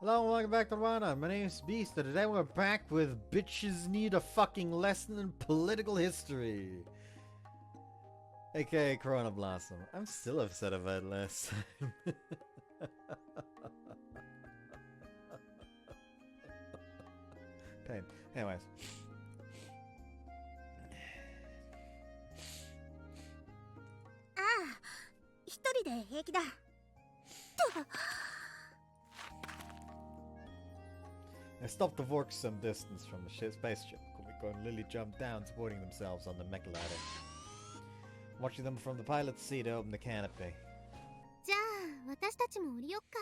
Hello and welcome back to Rana. My name is Beast and today we're back with Bitches Need a Fucking Lesson in Political History. AKA Corona Blossom. I'm still upset about last time. Pain. Anyways. Ah, 一人で平気だ。I stopped the Vork some distance from the spaceship. Kumiko and Lily jumped down, supporting themselves on the mech ladder. Watching them from the pilot's seat open the canopy. じゃあ、私たちも降りよっか。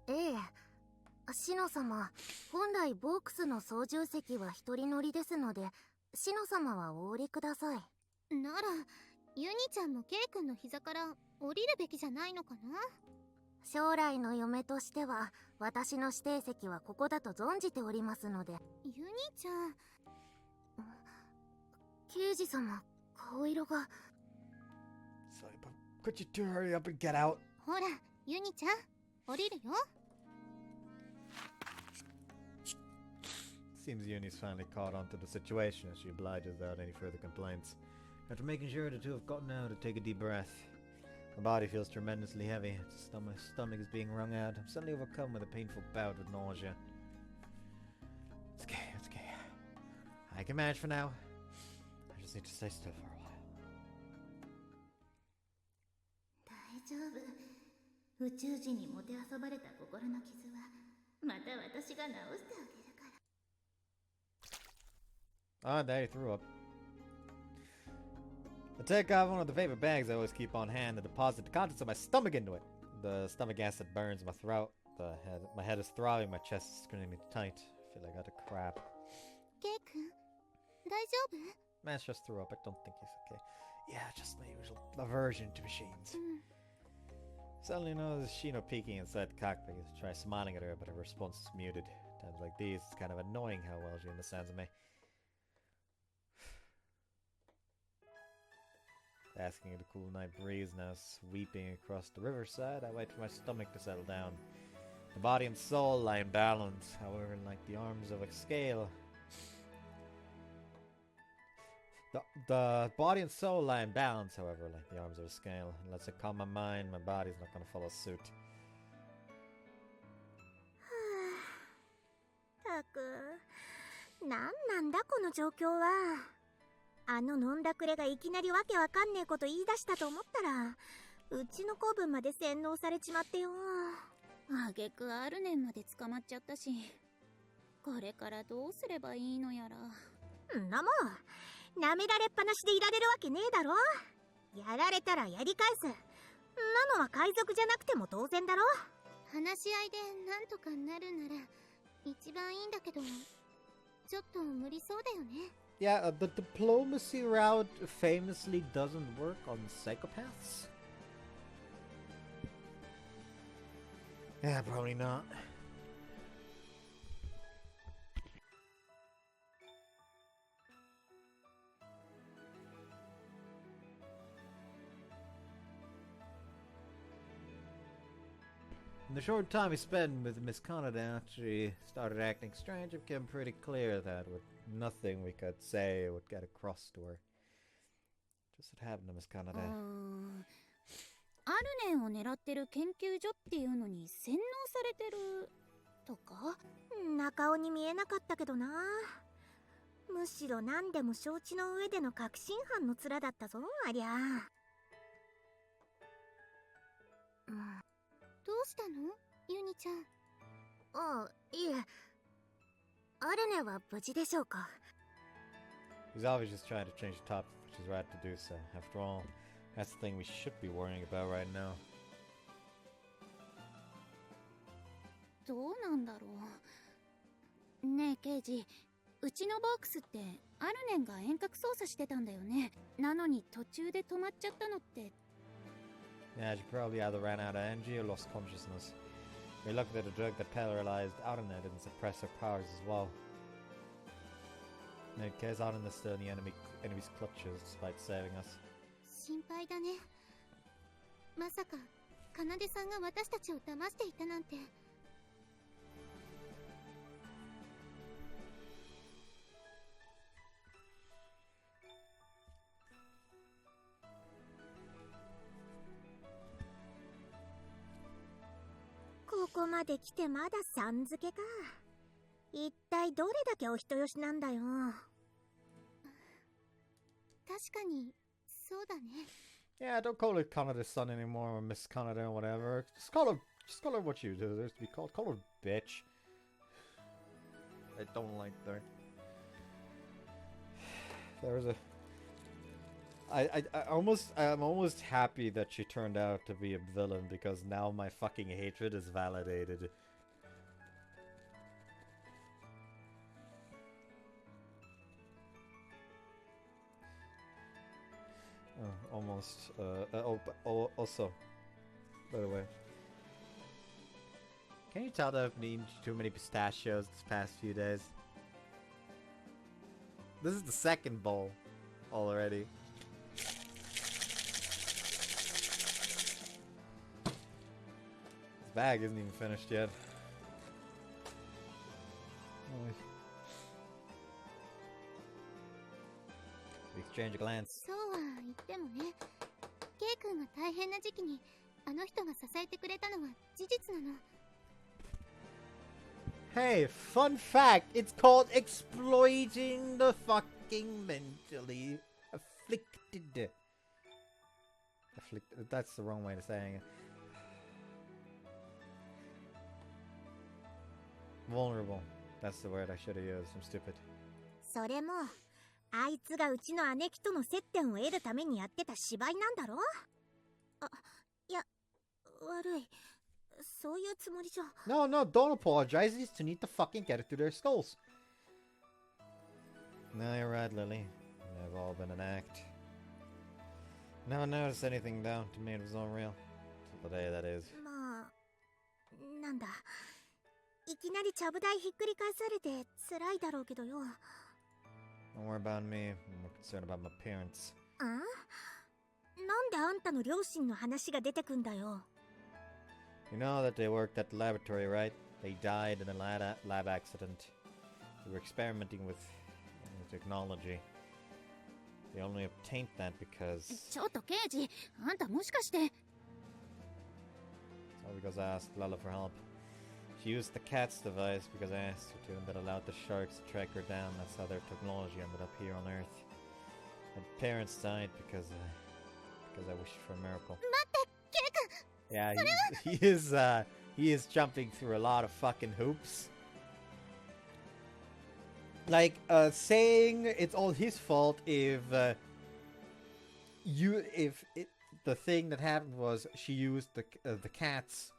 ええ。シノ様、本来ボークスの操縦席は一人乗りですので、シノ様はお降りください。なら、ユニちゃんもケイ君の膝から降りるべきじゃないのかな？将来の嫁としては、私の指定席はここだと存じておりますので。ユニちゃん。刑事様、顔色が。Sorry, but could you two hurry up and get out? ほら、ユニちゃん、降りるよ。Seems Uni's finally caught on to the situation as she obliges without any further complaints. After making sure the two have gotten out to take a deep breath. My body feels tremendously heavy. My stomach is being wrung out. I'm suddenly overcome with a painful bout of nausea. It's okay, it's okay. I can manage for now. I just need to stay still for a while. 大丈夫。宇宙人にもてあそばれた心の傷は、また私が治してあげるから。Ah, there you threw up. I take off one of the favorite bags I always keep on hand and deposit the contents of my stomach into it. The stomach acid burns my throat. My head is throbbing, my chest is screaming tight. I feel like I got a crap. Keikun, 大丈夫? Man's just threw up. I don't think he's okay. Yeah, just my usual aversion to machines. Suddenly notice Shino peeking inside the cockpit. I try smiling at her, but her response is muted. Times like these, it's kind of annoying how well she understands me. Asking in the cool night breeze now sweeping across the riverside, I wait for my stomach to settle down. The body and soul lie in balance, however, like the arms of a scale. The body and soul lie in balance, however, like the arms of a scale. Unless I calm my mind, my body's not gonna follow suit. たく、なんなんだこの状況は。あの飲んだくれがいきなりわけわかんねえこと言い出したと思ったら、うちの子分まで洗脳されちまってよ。あげくアルネンまで捕まっちゃったし、これからどうすればいいのやら。んなもん、舐められっぱなしでいられるわけねえだろ。やられたらやり返す。んなのは海賊じゃなくても当然だろ。話し合いでなんとかなるなら一番いいんだけど、ちょっと無理そうだよね。Yeah, the diplomacy route famously doesn't work on psychopaths. Yeah, probably not. In the short time we spent with Miss Canada, she started acting strange. It became pretty clear that with nothing we could say would get across to her. Just what happened to Miss Canada? アルネンを狙ってる研究所っていうのに洗脳されてるとか？中尾に見えなかったけどな。むしろ何でも承知の上での確信犯の面だったぞ、ありゃ。どうしたの？ユニちゃん。ああ、いえ。アルネは無事でしょうか。He's obviously just trying to change the topic, which is right to do so. After all, that's the thing we should be worrying about right now. どうなんだろう。ねえ、刑事。うちのボークスってアルネンが遠隔操作してたんだよね。なのに途中で止まっちゃったのって。Yeah, she probably either ran out of energy or lost consciousness. We're lucky that the drug that paralyzed Aruna didn't suppress her powers as well. In any case, Aruna's still in the enemy's clutches despite saving us. 心配だね。まさか、奏さんが私たちを騙していたなんて。こまで来てまださん付けか。一体どれだけお人よしなんだよ。確かにそうだね。 Yeah, don't call it Canada's son anymore, or Miss Canada or whatever. Just call her what you deserve to be called. Call her bitch. I don't like that. There was a... I'm almost happy that she turned out to be a villain, because now my fucking hatred is validated. Oh, almost. Also, by the way, can you tell that I've eaten too many pistachios this past few days? This is the second bowl already. This bag isn't even finished yet. We exchange a glance. そうは言ってもね、ケイ君が大変な時期にあの人が支えてくれたのは事実なの。 Hey, fun fact, it's called exploiting the fucking mentally afflicted. Afflicted, that's the wrong way of saying it. Vulnerable, that's the word I should have used, I'm stupid. それもあいつがうちの姉貴との接点を得るためにやってた芝居なんだろ。あ、いや、悪い。そういうつもりじゃ。No, don't apologize. These two need to fucking get it through their skulls. No, you're right, Lily. They've all been an act. Never noticed anything though. To me, it was all real. Till the day that is. まあ、なんだ。いきなりちゃぶ台ひっくり返されて辛いだろうけどよ。Don't worry about me. I'm more concerned about my parents. あ？なんであんたの両親の話が出てくんだよ。You know that they worked at the laboratory, right? They died in a lab accident. They were experimenting with technology. They only obtained that because... ちょっと刑事、あんたもしかして。 So because I asked Lala for help. She used the cat's device because I asked her to, and that allowed the sharks to track her down. That's how their technology ended up here on Earth. My parents died because I wished for a miracle. Yeah, he is jumping through a lot of fucking hoops. Like, saying it's all his fault if the thing that happened was she used the cats,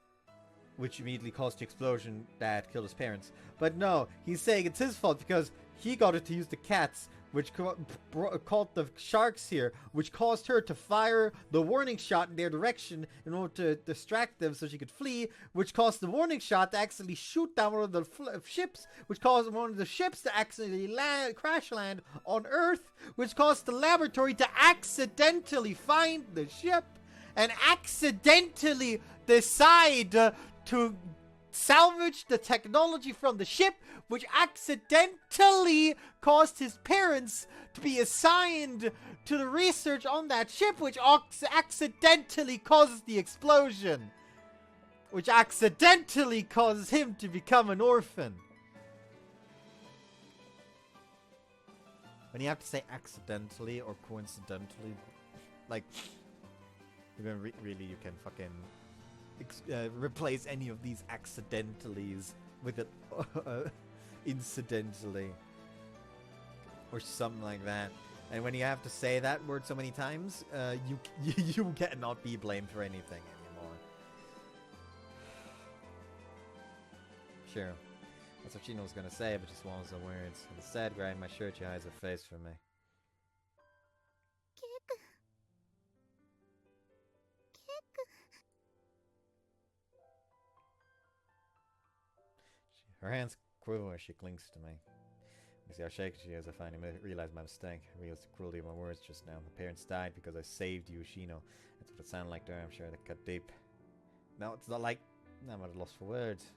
which immediately caused the explosion that killed his parents. But no, he's saying it's his fault because he got her to use the cats, which caught the sharks here, which caused her to fire the warning shot in their direction in order to distract them so she could flee, which caused the warning shot to accidentally shoot down one of the ships, which caused one of the ships to accidentally crash land on Earth, which caused the laboratory to accidentally find the ship and accidentally decide to salvage the technology from the ship, which accidentally caused his parents to be assigned to the research on that ship, which accidentally causes the explosion, which accidentally causes him to become an orphan. When you have to say accidentally or coincidentally, like, really you can fucking replace any of these accidentallys with it incidentally or something like that. And when you have to say that word so many times, you cannot be blamed for anything anymore. Sure, that's what Chino was gonna say, but just swallows the words. Instead, grabbing my shirt, she hides her face from me. Her hands quiver as she clings to me. You see how shaky she is. I finally realize my mistake. I realize the cruelty of my words just now. My parents died because I saved you, Shino. That's what it sounded like there. I'm sure that cut deep. No, it's not like... I'm at a loss for words.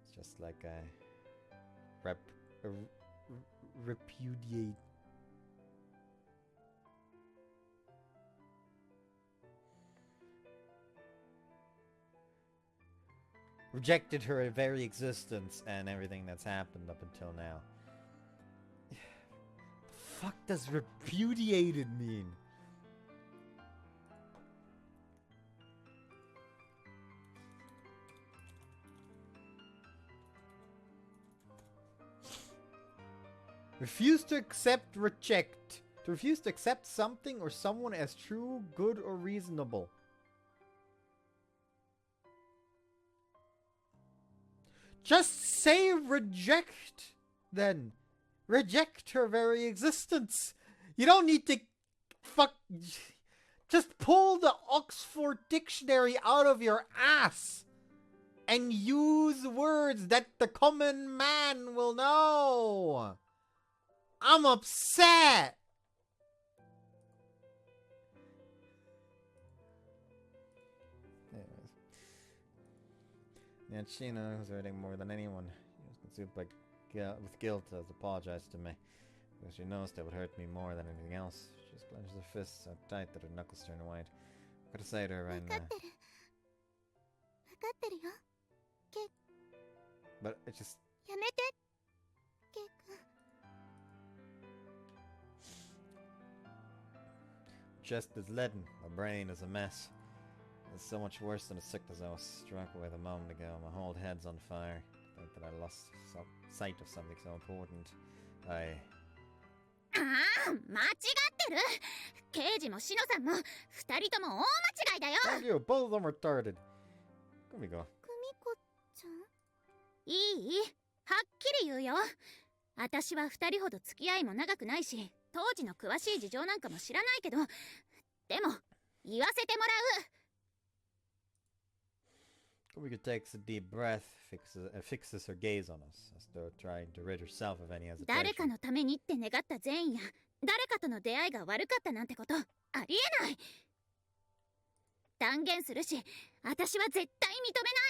It's just like I... repudiate. rejected her very existence and everything that's happened up until now. The fuck does repudiated mean? Refuse to accept, reject. To refuse to accept something or someone as true, good, or reasonable. Just say reject, then. Reject her very existence. You don't need to just pull the Oxford Dictionary out of your ass and use words that the common man will know. I'm upset. Anyways. Yeah, Chino, who's hurting more than anyone, he was consumed by with guilt, has apologized to me. Because she knows that would hurt me more than anything else. She just clenches her fists so tight that her knuckles turn white. What to say to her right now? But it just... Chest is leaden, my brain is a mess. It's so much worse than the sickness I was struck with a moment ago. My whole head's on fire. I think that I lost sight of something so important. I... ああ、間違ってる。刑事もシノさんも二人とも大間違いだよ。Thank you, both of them are retarded. Kumiko. ちゃんいい？はっきり言うよ。私は二人ほど付き合いも長くないし、当時の詳しい事情なんかも知らないけど、でも言わせてもらう。Kumiko takes a deep breath, fixes her gaze on us, as though trying to rid herself of any hesitation. 誰かのためにって願った善意や、誰かとの出会いが悪かったなんてことありえない。断言するし、私は絶対認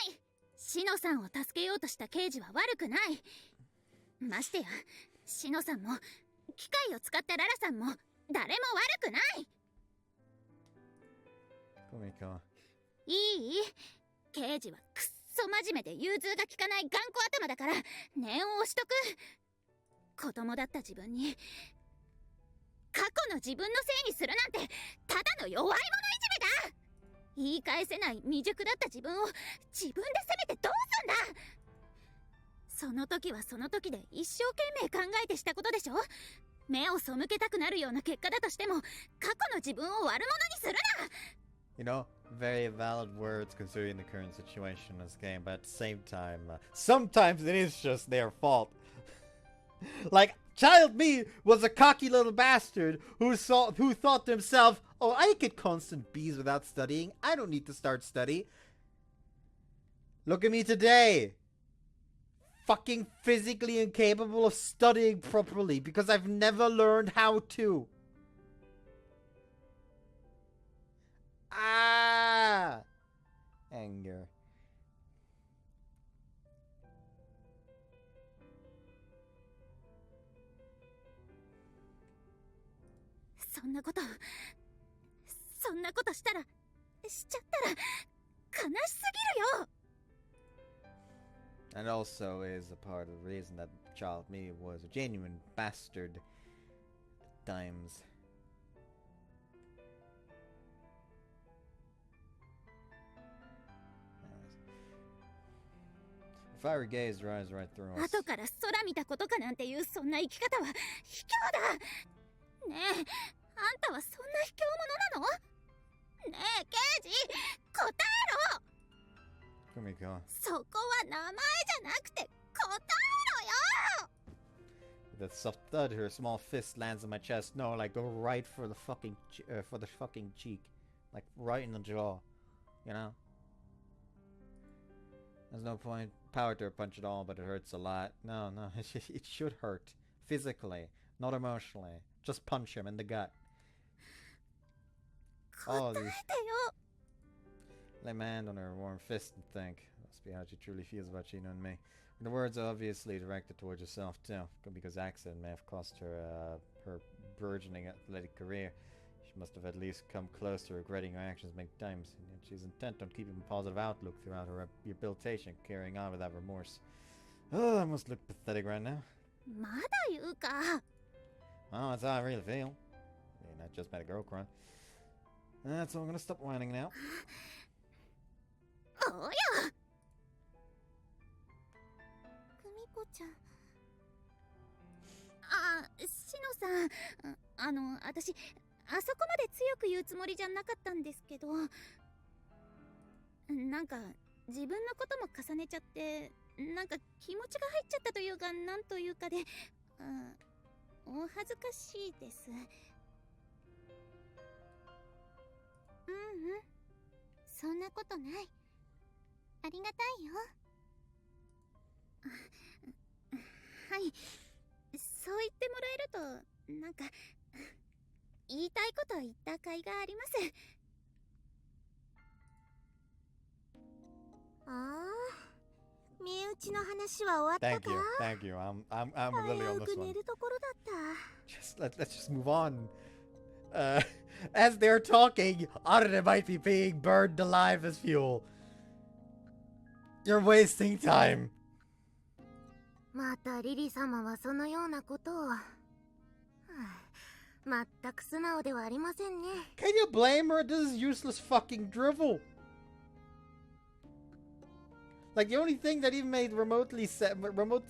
めない。シノさんを助けようとした刑事は悪くない。ましてや、シノさんも機械を使ったララさんも誰も悪くない。Kumiko. いい？刑事はくっそ真面目で融通が利かない頑固頭だから念を押しとく。子供だった自分に過去の自分のせいにするなんてただの弱い者いじめだ。言い返せない未熟だった自分を自分で責めてどうすんだ。その時はその時で一生懸命考えてしたことでしょ。目を背けたくなるような結果だとしても過去の自分を悪者にするな。You know, very valid words considering the current situation in this game, but at the same time, sometimes it is just their fault. Like, child me was a cocky little bastard who thought to himself, oh, I get constant B's without studying. I don't need to start study. Look at me today. Fucking physically incapable of studying properly because I've never learned how to. Ah! Anger. そんなことしたらしちゃったら悲しすぎるよ。And also is a part of the reason that child me was a genuine bastard at times. If I were gazed her eyes right through us. 後から空見たことかなんていうそんな生き方は卑怯だ。ねえ、あんたはそんな卑怯者なの？ねえ、刑事、答えろ。Kumiko. そこは名前じゃなくて答えろよ。 With a soft thud, her small fist lands on my chest. No, like go right for the fucking cheek, like right in the jaw. You know. There's no power to her punch at all, but it hurts a lot. No, it should hurt physically, not emotionally. Just punch him in the gut. Oh, these. Lay my hand on her warm fist and think. Must be how she truly feels about Chino and me. And the words are obviously directed towards herself too, because accident may have cost her her burgeoning athletic career. She must have at least come close to regretting her actions many times, and yet she's intent on keeping a positive outlook throughout her rehabilitation, carrying on without remorse. Oh, I must look pathetic right now. まだ言うか。 Oh, that's how I really feel. Yeah, not just by the girl crying. So I'm gonna stop whining now. おや。久美子ちゃん。しのさん、私、あそこまで強く言うつもりじゃなかったんですけど、なんか、自分のことも重ねちゃって、なんか気持ちが入っちゃったというか、なんというかで、お恥ずかしいです。そんなことない。ありがたいよ。はい。そう言ってもらえると、なんか、言いたいこと言った甲斐があります。身内の話は終わったか？ Thank you. I'm really on 早 this く寝 one. るところだった。 Let's just move on. As they're talking, Arne might be being burned alive as fuel. You're wasting time. またリリ様はそのようなことを。全く素直ではありませんね。 Can you blame her? This is useless fucking drivel. Like, the only thing that even made remote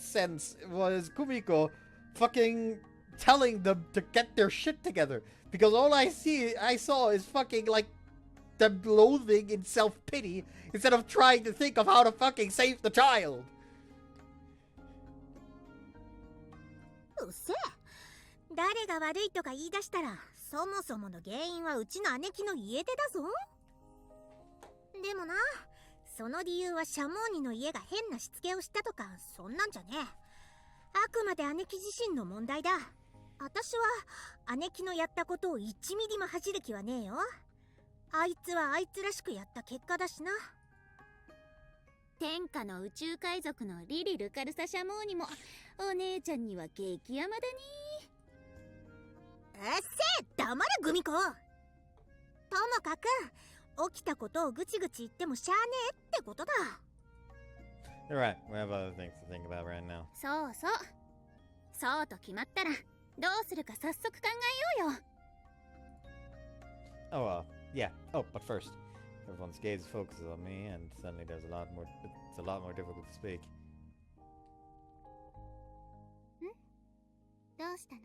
sense was Kumiko fucking telling them to get their shit together. Because all I saw is fucking, like, them loathing in self-pity instead of trying to think of how to fucking save the child. うっせえ。誰が悪いとか言い出したら、そもそもの原因はうちの姉貴の家出だぞ。でもな、その理由はシャモーニの家が変なしつけをしたとか、そんなんじゃねえ。あくまで姉貴自身の問題だ。私は姉貴のやったことを1ミリも恥じる気はねえよ。あいつはあいつらしくやった結果だしな。天下の宇宙海賊のリリ・ルカルサ・シャモーニもお姉ちゃんには激ヤマだね。うっせえ、黙れグミコ。ともかく起きたことをぐちぐち言ってもしゃあねえってことだ。 You're right. We have other things to think about right now. そうそう。そうと決まったらどうするか早速考えようよ。 Oh, yeah. Oh, but first, everyone's gaze focuses on me, and suddenly it's a lot more difficult to speak. どうしたの？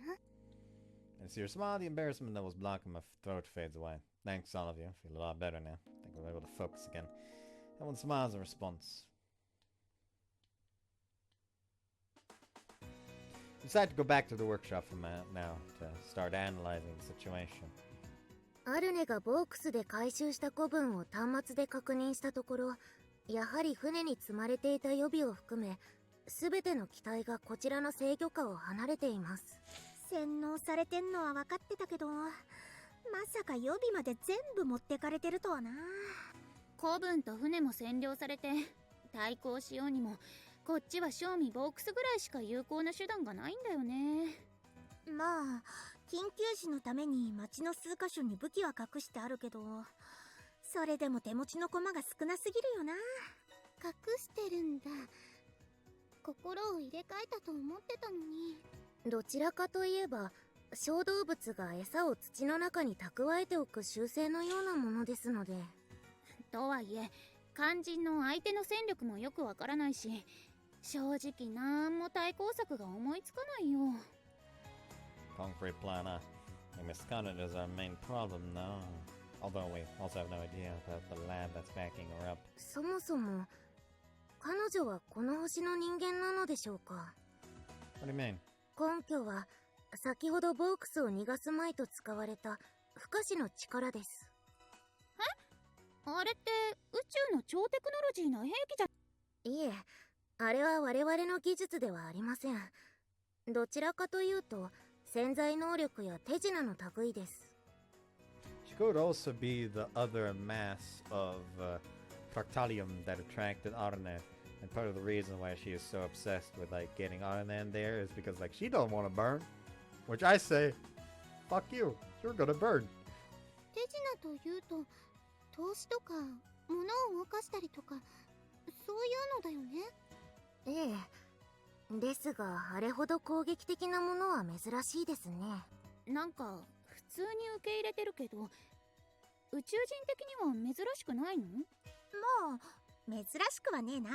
And see your smile, the embarrassment that was blocking my throat fades away. Thanks, all of you. I feel a lot better now. I think I'm able to focus again. Everyone smiles in response. I decided to go back to the workshop for now to start analyzing the situation. アルネがボークスで回収した古文を端末で確認したところ、やはり船に積まれていた予備を含め、すべての機体がこちらの制御下を離れています。洗脳されてんのは分かってたけど、まさか予備まで全部持ってかれてるとはな。古文と船も占領されて対抗しようにもこっちは正味ボークスぐらいしか有効な手段がないんだよね。まあ緊急時のために町の数カ所に武器は隠してあるけど、それでも手持ちの駒が少なすぎるよな。隠してるんだ。心を入れ替えたと思ってたのに。どちらかといえば小動物が餌を土の中に蓄えておく習性のようなものですので。とはいえ肝心の相手の戦力もよくわからないし、正直なんも対抗策が思いつかないよ。Concrete plan, we miscounted as our main problem now. Although we also have no idea about the lab that's backing her up. そもそも彼女はこの星の人間なのでしょうか？ What do you mean? 根拠は先ほどボークスを逃がすまいと使われた不可視の力です。あれって宇宙の超テクノロジーの兵器じゃ。いえ、あれは我々の技術ではありません。どちらかというと潜在能力や手品の類です。 She could also be the other mass of Fractalium that attracted Arne. And part of the reason why she is so obsessed with like getting Arne in there is because like she don't want to burn. Which I say, fuck you, you're gonna burn. 手品というと投資とか物を動かしたりとかそういうのだよね。ええ、ですがあれほど攻撃的なものは珍しいですね。なんか普通に受け入れてるけど、宇宙人的には珍しくないの？もう珍しくはねえな。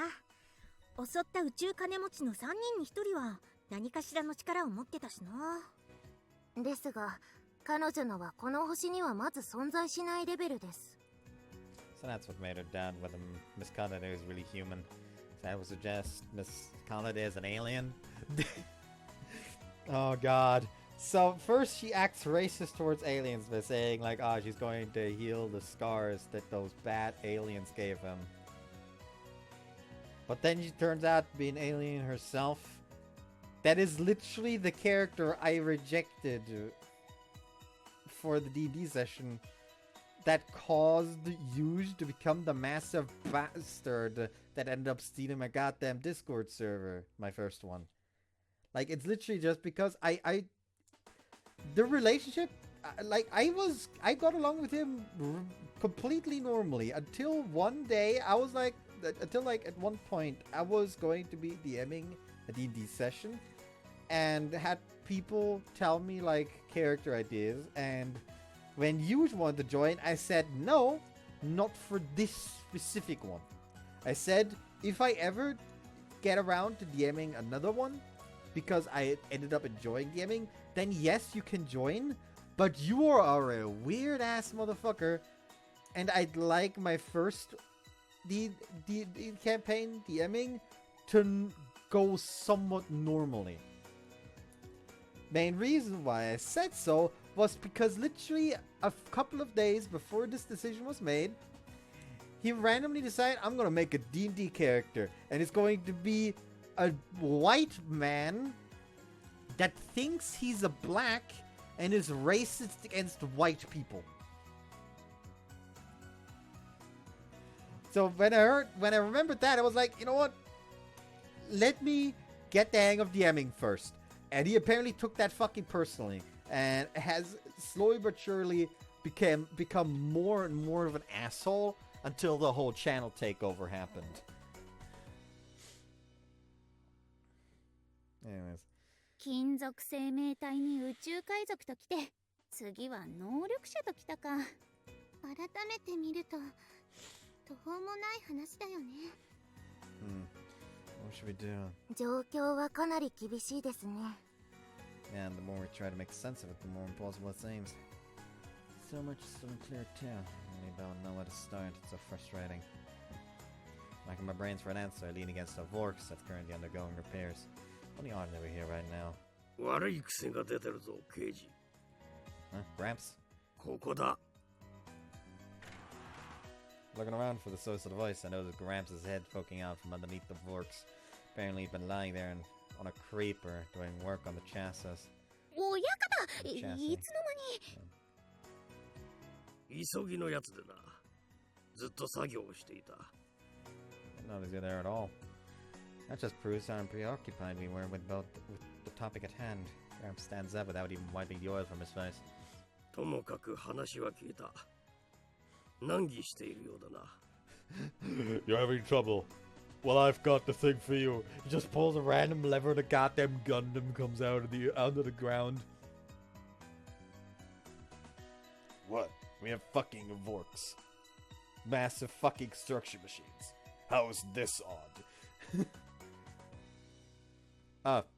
襲った宇宙金持ちの3人に1人は何かしらの力を持ってたしな。ですが彼女のはこの星にはまず存在しないレベルです。 So that's what made her doubt whether Miss Holiday is really human. So I would suggest Miss Holiday is an alien. Oh god. So first she acts racist towards aliens by saying like, oh, she's going to heal the scars that those bad aliens gave him. But then she turns out to be an alien herself. That is literally the character I rejected for the D&D session that caused Yuge to become the massive bastard that ended up stealing my goddamn Discord server, my first one. Like, it's literally just because the relationship, I got along with him completely normally until one day at one point I was going to be DMing a D&D session and had people tell me like character ideas, and when you wanted to join, I said no, not for this specific one. I said if I ever get around to DMing another one, because I ended up enjoying DMing, then yes, you can join, but you are a weird ass motherfucker, and I'd like my first the campaign DMing to go somewhat normally. Main reason why I said so was because literally a couple of days before this decision was made, he randomly decided, I'm gonna make a D&D character, and it's going to be a white man that thinks he's a black and is racist against white people. So when I remembered that, I was like, you know what? Let me get the hang of DMing first. And he apparently took that fucking personally, and has slowly but surely become more and more of an asshole until the whole channel takeover happened. Anyways. 金属生命体に宇宙海賊と来て、次は能力者と来たか。改めて見ると途方もない話だよね。What should we do? 状況はかなり厳しいですね。 And the more we try to make sense of it, the more impossible it seems. So much is still unclear too. I really don't know where to start. It's so frustrating. Racking my brains for an answer, I lean against a Vorks that's currently undergoing repairs. Only ordinary here right now. 悪い癖が出てるぞ、刑事。Huh? Gramps? ここだ。 Looking around for the source of the voice, I noticed Gramps' head poking out from underneath the Vorks. Apparently he'd been lying there on a creeper doing work on the chassis. 親方、い Chassis. つの間に。急ぎのやつでな。ずっと作業をしていた。 Didn't notice you there at all. That just proves how preoccupied we were with the topic at hand. Gramps stands up without even wiping the oil from his face. ともかく話は聞いた。難儀しているようだな。You're having trouble. Well, I've got the thing for you. He just pulls a random lever and a goddamn Gundam comes out of the ground. What? We have fucking Vorks. Massive fucking construction machines. How is this odd?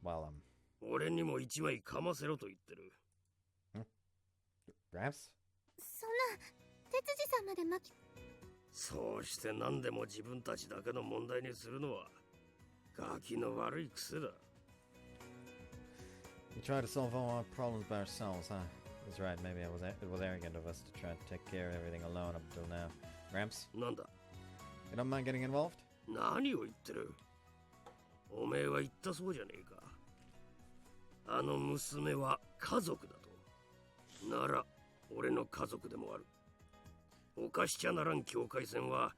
Well, 俺にも一枚かませろと言ってる。Gramps? そんな哲司さんまで巻き。そうして何でも自分たちだけの問題にするのはガキの悪い癖だ。 We try to solve all our problems by ourselves, huh? He's right, maybe it was arrogant of us to try to take care of everything alone up until now. Gramps? なんだ You don't mind getting involved? 何を言ってる。おめえは言ったそうじゃねえか。あの娘は家族だと。なら俺の家族でもある。犯しちゃならん境界線は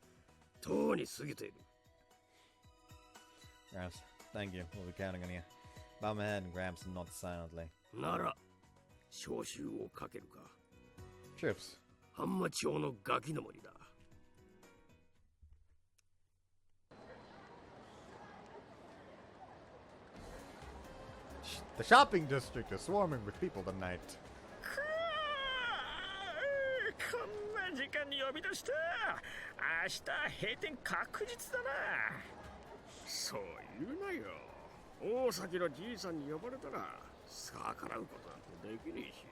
とうに過ぎている。 Gramps, thank you. We'll be counting on you. Bow my head and Gramps nods silently. なら招集をかけるか。 Troops, 半間町のガキの森だ。The shopping district is swarming with people tonight. こんな時間に呼び出した。明日閉店確実だな。そう言うなよ。大崎のじいさんに呼ばれたら逆らうことなんてできねえし。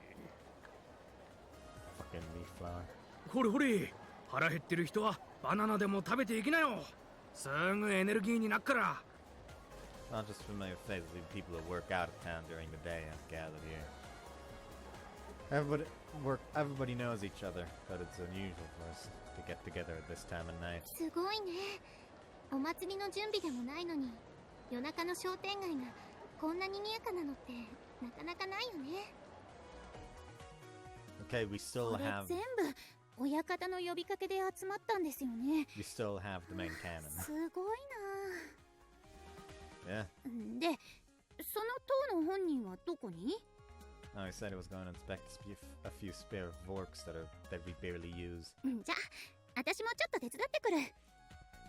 Fucking leaf flower. ほれほれ、腹減ってる人はバナナでも食べていきなよ。すぐエネルギーになっから。Not just familiar faces, even people who work out of town during the day have gathered here. Everybody knows each other, but it's unusual for us to get together at this time of night. すごいね。お祭りの準備でもないのに夜中の商店街がこんなに賑やかなのってなかなかないよね。 Okay, we こ still れ have 全部親方の呼びかけで集まったんですよね。 we still have the main cannon. すごい Yeah. な。で、その塔の本人はどこに？ No, he said he was going to inspect a few spare vorks that we barely use. じゃあ、私もちょっと手伝ってくる。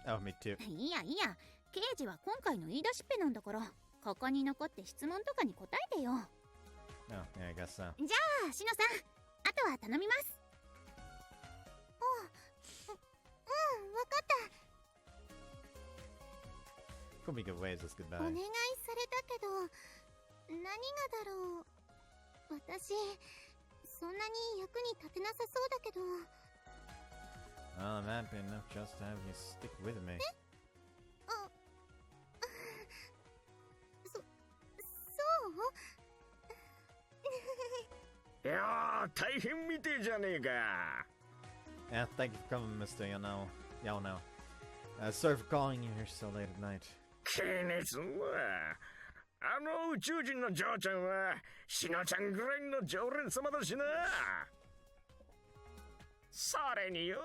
Oh, me too. いやいや、刑事は今回の言い出しっぺなんだから、ここに残って質問とかに答えてよ。Oh, yeah, I guess so. じゃあ、しのさん、あとは頼みます。わかった。 Could be good ways this goodbye. お願いされたけど、何がだろう。私、そんなに役に立てなさそうだけど。 Well, it might be enough just to have you stick with me. そういやー、大変みてえじゃねえか。 Yeah, thank you for coming, Mr. Yano. Sorry for calling you here so late at night. 気にすんな。あの宇宙人の嬢ちゃんはしのちゃんぐらいの常連様だしな。それによ、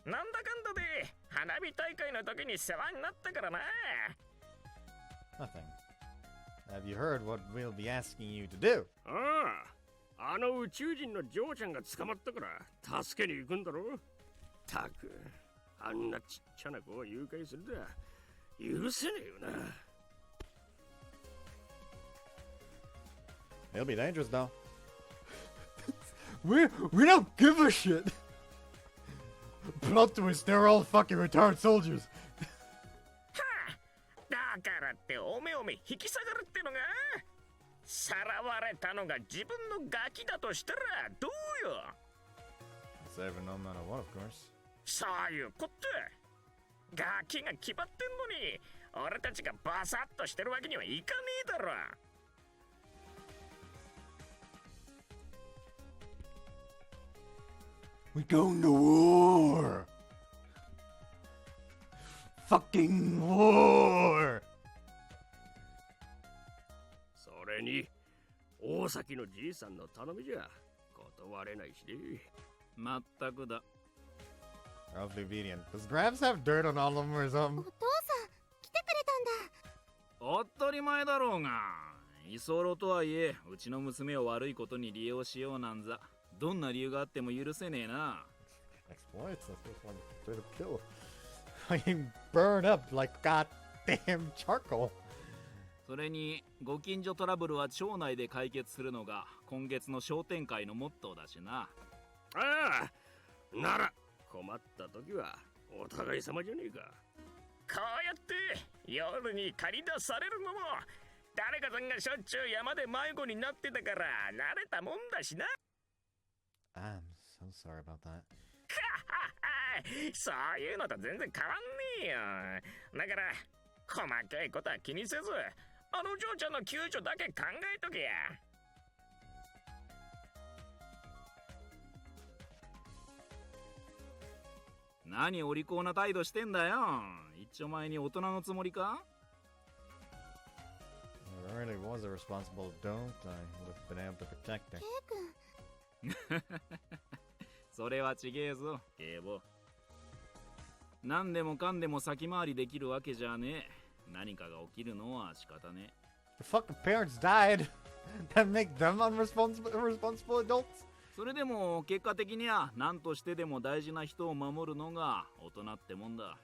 なんだかんだで花火大会の時に世話になったからな。 Nothing. Have you heard what we'll be asking you to do? あの宇宙人の嬢ちゃんが捕まったから助けに行くんだろ。たく、あんなちっちゃな子を誘拐するだ。許せねえよな。 It'll be dangerous though. we don't give a shit. Plot twist, they're all fucking retired soldiers. だからっておめ引き下がるってのが、さらわれたのが自分のガキだとしたらどうよ。 Save it no matter what, of course. そういうこと。ガキが決まってんのに俺たちがバサッとしてるわけにはいかねえだろ。 We're going to war. Fucking war. それに大崎のじいさんの頼みじゃ断れないしね。まったくだ。 Roughly obedient. Does Grabs have dirt on all of them or お something? 父さん、来てくれたんだ。当たり前だろうが。居候とはいえ、うちの娘を悪いことに利用しようなんざ、どんな理由があっても許せねえな。 Exploits. That's just one to kill. I mean, burn up like goddamn charcoal. それに、ご近所トラブルは町内で解決するのが今月の商店会のモットーだしな。ああ、なら困った時はお互い様じゃねえか。こうやって夜に借り出されるのも誰かさんがしょっちゅう山で迷子になってたから慣れたもんだしな。 I'm so sorry about that. そういうのと全然変わんねえよ。だから細かいことは気にせず、あの嬢ちゃんの救助だけ考えとけや。何お利口な態度してんだよ。一丁前に大人のつもりか？ If I really was a responsible adult, I would have been able to protect her. ケイ君。それはちげえぞ、警部。何でもかんでも先回りできるわけじゃねえ。何かが起きるのは仕方ねえ。 The fucking parents died. That make them irresponsible adults? それでも結果的には何としてでも大事な人を守るのが大人ってもんだ。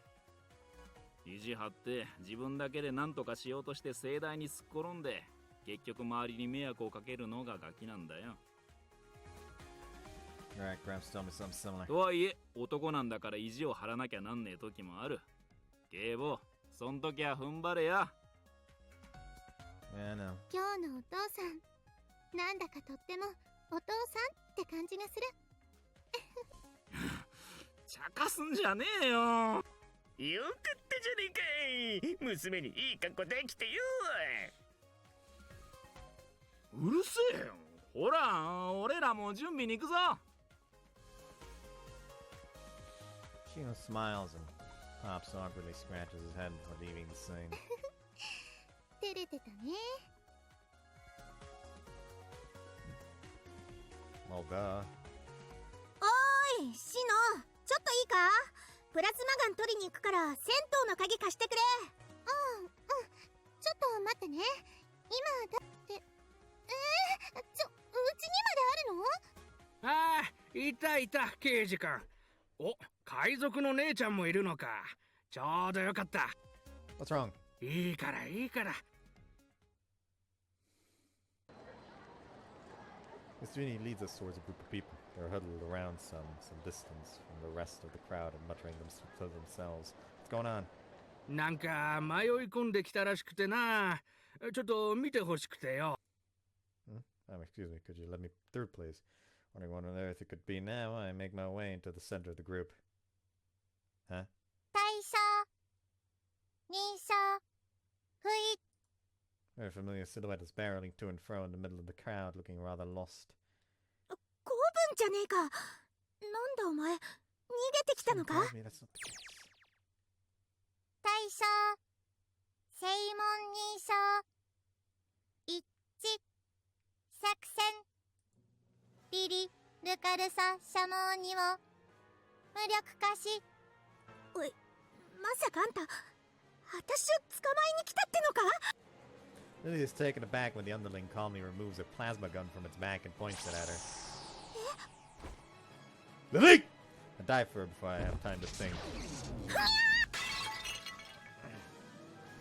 意地張って自分だけで何とかしようとして盛大にすっ転んで、結局周りに迷惑をかけるのがガキなんだよ。Alright, Gramps, tell me something similar. とはいえ男なんだから意地を張らなきゃなんねえ時もある。警部、そん時は踏ん張れや。Yeah, I know. 今日のお父さん、なんだかとってもお父さんって感じがする。茶化すんじゃねえよ。よかったじゃねえかい。娘にいい格好できてよ。うるせえよ。ほら、俺らも準備に行くぞ。Shino smiles and Pops awkwardly scratches his head before leaving the scene. 照れてたね。Well, duh. おーい、シノ、ちょっといいか？プラズマガン取りに行くから銭湯の鍵貸してくれ。うん、ちょっと待ってね。今だって、うちにまであるの？ああ、いたいた、刑事君。お、海賊の姉ちゃんもいるのか。ちょうどよかった。What's wrong? いいからいいから。Mr. leads us towards a group of people. They're huddled around some distance from the rest of the crowd and muttering to themselves. What's going on? なんか迷い込んできたらしくてな。ちょっと見てほしくてよ。Excuse me, could you let me through, please? Wondering what on earth it could be now, I make my way into the center of the group. Huh? 大将、兄将、ふい。Very familiar silhouette is barreling to and fro in the middle of the crowd, looking rather lost. 公文じゃねえか。なんだお前、逃げてきたのか？ Don't tell me that's not the case. 大将、正門兄将、一致、作戦、リリ、ルカルサ、シャモーニを、無力化し。おい、まさかあんた、私を捕まえに来たってのか？ Lily is taken aback when the underling calmly removes a plasma gun from its back and points it at her. Lily! I dive for her before I have time to think.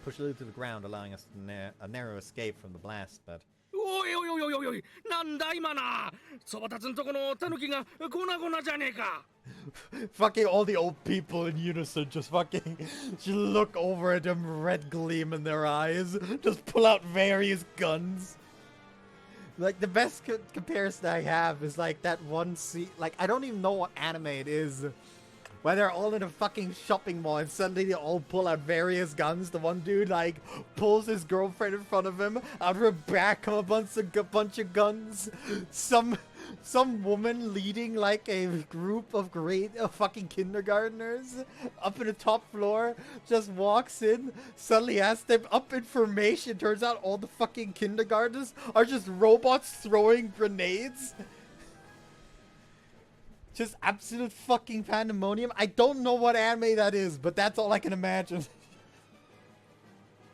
Push Lily to the ground, allowing us a narrow escape from the blast, but... おいおいおいおいおい、なんだ今な。そばたつんとこのタヌキが粉々じゃねえか。Fucking all the old people in unison just fucking look over at them, red gleam in their eyes, just pull out various guns. Like, the best comparison I have is like that one scene, like, I don't even know what anime it is, where they're all in a fucking shopping mall and suddenly they all pull out various guns. The one dude, like, pulls his girlfriend in front of him, out of her back come a bunch of guns. Some woman leading like a group of fucking kindergartners up in the top floor just walks in, suddenly asks them up information. Turns out all the fucking kindergartners are just robots throwing grenades. Just absolute fucking pandemonium. I don't know what anime that is, but that's all I can imagine.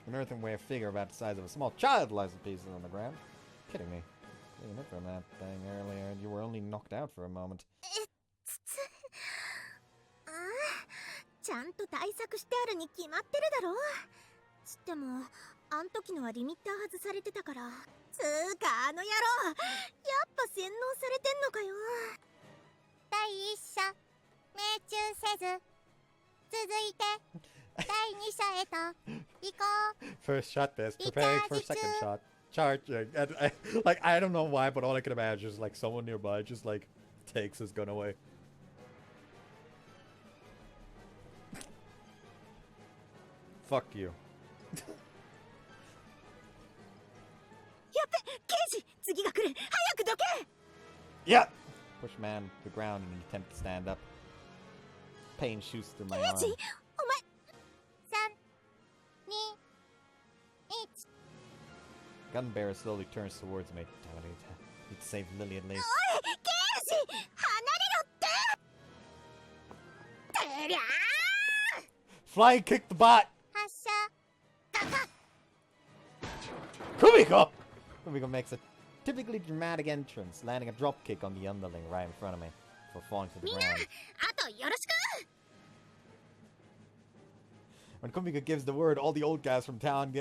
An earthenware figure about the size of a small child lies in pieces on the ground. Kidding me. You looked from that thing earlier and you were only knocked out for a moment. ちゃんと対策してあるに決まってるだろ。つっても、あん時のはリミッター外されてたから。つーかあの野郎、やっぱ洗脳されてんのかよ。第一射、命中せず、続いて第二射へと行こう。 First shot this, preparing for second shot. Charging. And I don't know why, but all I can imagine is like someone nearby just like takes his gun away. Fuck you. やっべ、刑事、次が来る。早くどけ。 Yeah! Push man to the ground in an attempt to stand up. Pain shoots through my arm. 刑事、お前。3、2、1。 Gun bearer slowly turns towards me. Damn it, I need to save Lily at least. おい、刑事、離れろって。てりゃー。 Flying kick the bot! 発射。ガガッ。 Kumiko! Kumiko makes a typically dramatic entrance, landing a dropkick on the underling right in front of me for falling to the みんな ground. あとよろしく When Kumiko gives the word, all the old guys from town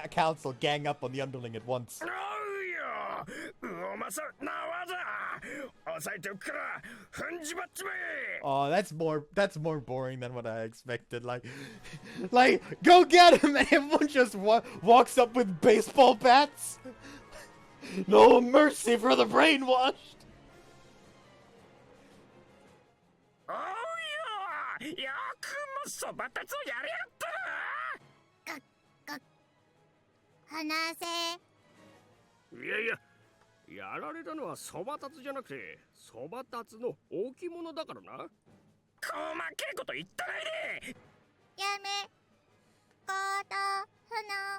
council gang up on the underling at once. おうようまさな技抑えておくから踏んじまっちまえ Oh, that's more boring than what I expected. Like, go get him! And everyone just walks up with baseball bats. No mercy for the brainwashed. おうよよくもそばたつをやりやった話せ。いやいや、やられたのはそばたつじゃなくて、そばたつの置物だからな。細けえこと言ったないでやめ。こと花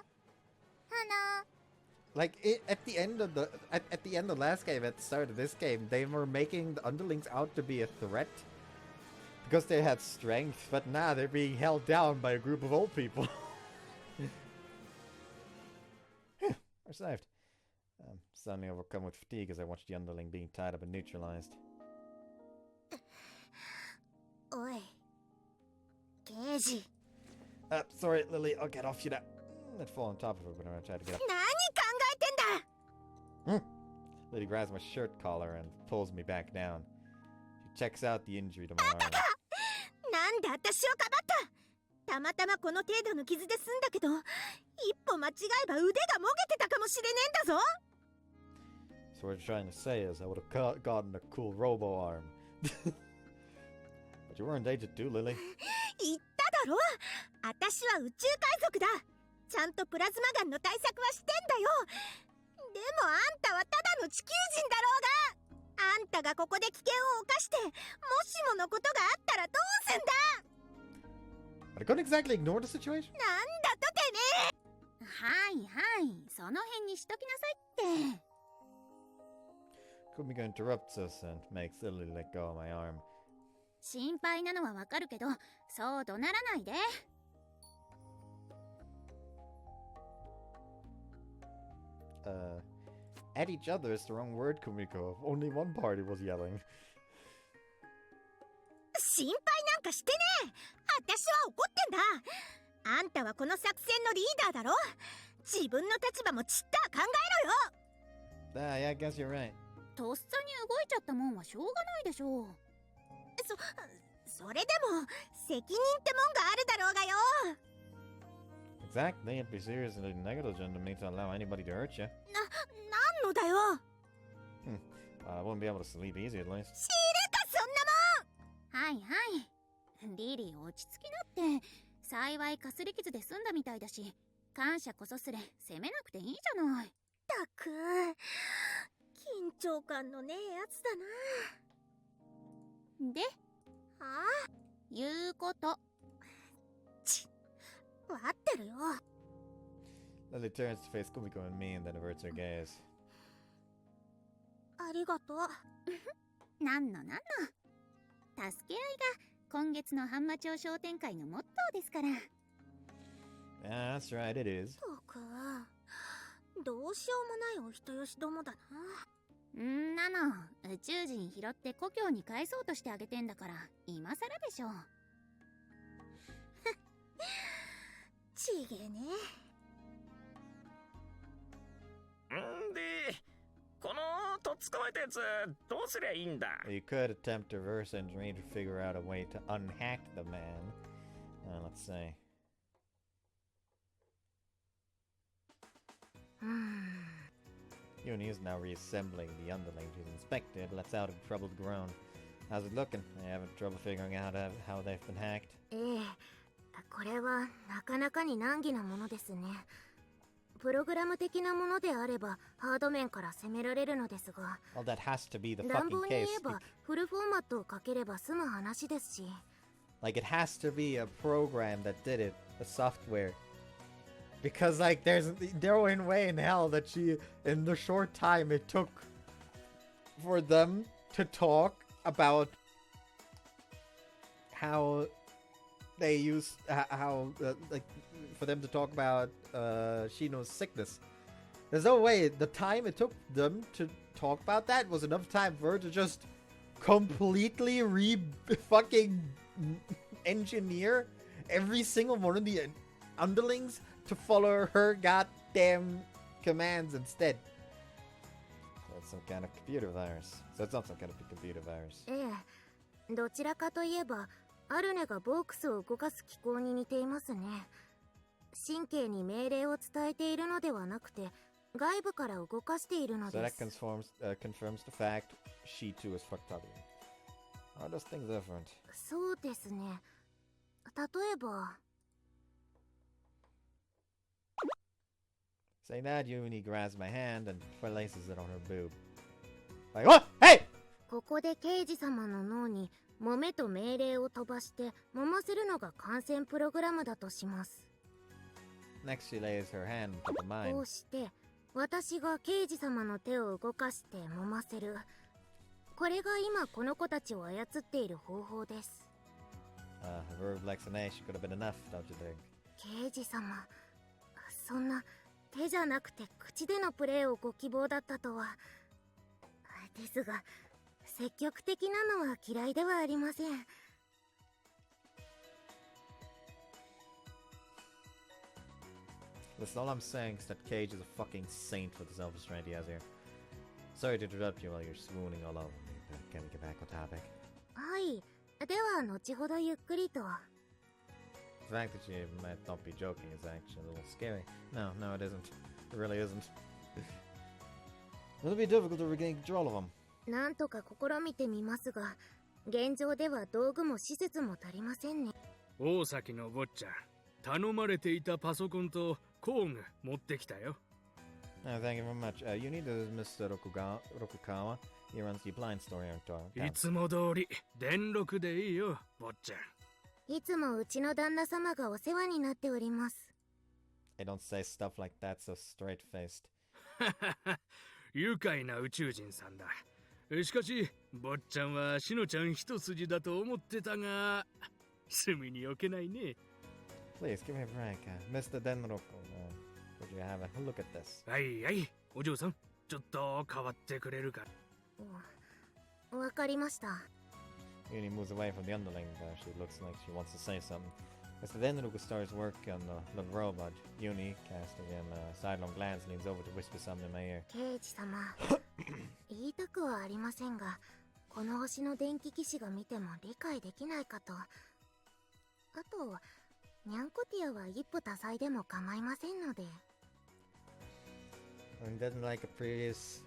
Like at the end of the last game, at the start of this game, they were making the underlings out to be a threat because they had strength, but now they're being held down by a group of old people. We're saved. I'm suddenly overcome with fatigue as I watch the underling being tied up and neutralized. おい刑事 Sorry, Lily, I'll get off you now. I'd fall on top of her when I tried to get up. 何考えてんだ Lily grabs my shirt collar and pulls me back down. She checks out the injury to my arm. なんで私をかばったたまたまこの程度の傷で済んだけど一歩間違えば腕がもげてたかもしれねえんだぞ So what you're trying to say is I would have gotten a cool robo arm. But you weren't aged too, Lily. 言っただろ私は宇宙海賊だちゃんとプラズマガンの対策はしてんだよでもあんたはただの地球人だろうがあんたがここで危険を冒してもしものことがあったらどうすんだ But I couldn't exactly ignore the situation. なんだとてめえはいはいその辺にしときなさいって Kumiko interrupts us and makes Lily let go of my arm. 心配なのはわかるけどそう怒鳴らないで At each other is the wrong word, Kumiko. Only one party was yelling. 心配なんかしてね私は怒ってんだあんたはこの作戦のリーダーだろ自分の立場もちったら考えろよ Yeah, I guess you're right. とっさに動いちゃったもんはしょうがないでしょうそれでも責任ってもんがあるだろうがよ Exactly, it'd be seriously negligent of me to allow anybody to hurt you. なんのだよ I wouldn't be able to sleep easy at least. 知るかそんなもんはいはいリリー落ち着きなって幸いかすり傷で済んだみたいだし感謝こそすれ責めなくていいじゃないたく緊張感のねえやつだなであ言うことわかってるよ Lily turns to face Kumiko and me and then averts her gaze. ありがとうなんの助け合いが今月の半魔町商店会のモットーですから Yeah, that's right, it is. たくどうしようもないお人よしどもだなんなの宇宙人拾って故郷に帰そうとしてあげてんだから今更でしょちげえねんでこのとっ捕まえたやつどうすりゃいいんだ You could attempt to reverse engineer to figure out a way to unhack the man. Let's see. Yuni is now reassembling the underlings. His inspector lets out a troubled groan. How's it looking? Are you having trouble figuring out how they've been hacked? ええこれはなかなかに難儀なものですねプログラム的なものであればハード面から攻められるのですが Well, that has to be the 乱 fucking 暴に言 case. えばフルフォーマットをかければ済む話ですし Like, it has to be a program that did it, a software. Because, like, there's no way in hell that in the short time it took for them to talk about how they use, like, for them to talk about Shino's sickness. There's no way the time it took them to talk about that was enough time for her to just completely fucking engineer every single one of the underlings to follow her goddamn commands instead. That's some kind of computer virus. So it's not some kind of computer virus. ええ、どちらかといえばアルネがボークスを動かす機構に似ていますね。神経に命令を伝えているのではなくて外部から動かしているの So で that す。 confirms the fact she too is fucked up. Are those things different? そうですね。例えば Saying that, Uni grabs my hand and places it on her boob. Like, what? Hey! ここで刑事様の脳に揉めと命令を飛ばして揉ませるのが感染プログラムだとします。 Next, she lays her hand on top of こ mine. うして私が刑事様の手を動かして揉ませる。これが今この子たちを操っている方法です。 A verbal explanation could have been enough, don't you think? 刑事様、そんな手じゃなくて口でのプレーをご希望だったとは。ですが積極的なのは嫌いではありません。 Listen, all I'm saying is that Cage is a fucking saint with the self-restraint he has here. Sorry to interrupt you while you're swooning all over me, but can we get back on topic? はい、では後ほどゆっくりと。 The fact that you might not be joking is actually a little scary. No, it isn't. It really isn't. It'll be difficult to regain control of them. なんとか試みてみますが、現状では道具も施設も足りませんね。大崎の坊ちゃん、頼まれていたパソコンと工具持ってきたよ。Thank you very much. You need Mr. Rokukawa. He runs the blind store here in Toronto. いつも通り電録でいいよ、坊ちゃん。いつもうちの旦那様がお世話になっております。They don't say stuff like that so straight-faced. 愉快な宇宙人さんだ。しかし、坊ちゃんはしのちゃん一筋だと思ってたが、隅に置けないね。Please, give me a break. Mr. Denroku, would you have a look at this? はいはい、お嬢さん、ちょっと変わってくれるか。わかりました。 Uni moves away from the underling. She looks like she wants to say something. Mr. Denroku starts work on the robot. Uni, casting him a sidelong glance, leans over to whisper something in my ear. 刑事様、言いたくはありませんが、この星の電気騎士が見ても理解できないかと。あと、ニャンコティアは一夫多妻でも構いませんので。And didn't like a previous